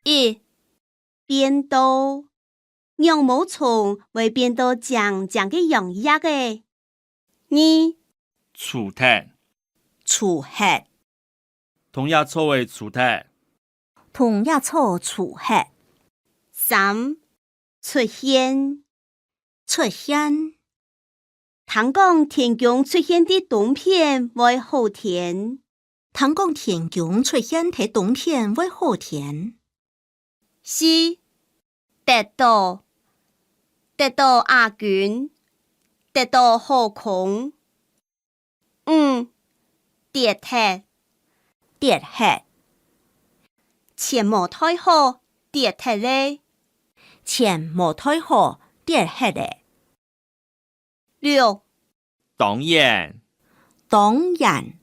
1. 變到，羊毛蟲會變到長長嘅樣樣嘅。2. 出體，出血，同野草嘅出體，同野草出血， 3. 出現，出現，聽講田中出現的冬片會好甜。聽講田中出現的冬片會好甜。 4. 得到，得到阿卷，得到好空。5. 跌踢，跌血，錢無太好，跌踢咧。錢無太好，跌血咧。 6. 當然，當然，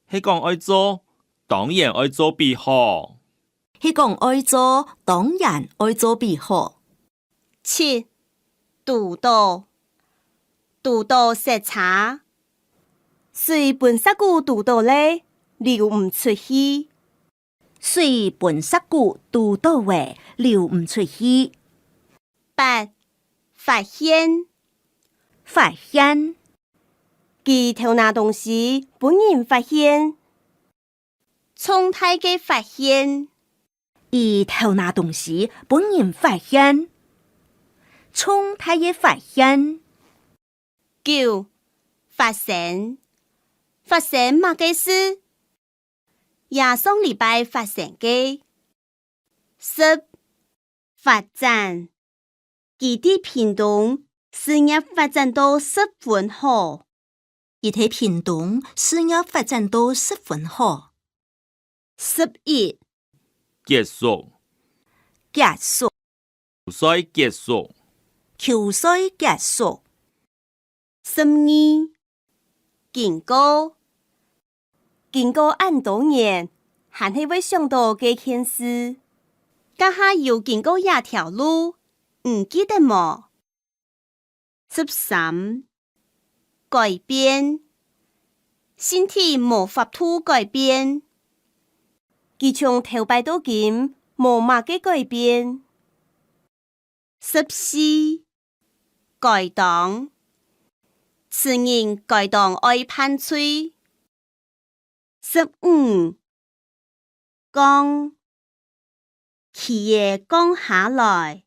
係講愛做，當然愛做比好。係講愛做，當然愛做比好。 7. 讀到，讀到色差，水本色古讀到咧，流唔出去。水本色古讀到嘅，流唔出去。 8. 發現，發現，佢偷拿東西，本人發現，衝太嘅發現。伊偷拿東西，本人發現，衝太嘅發現。 9. 發生，發生乜嘅事？也上禮拜發生嘅。10. 發展，佢啲屏東事業發展到十分好。伊喺屏東事業發展到十分好。 11. 結束，結束，球賽結束，球賽結束。 12. 警告，經過按多年，還係會想到這件事。家下要經過一條路，唔記得麼？13. 改變，身體無法度改變。佢從頭擺到今，無乜嘅改變。14. 改當，此人改當愛判罪。15. 降，佢嘢降下來。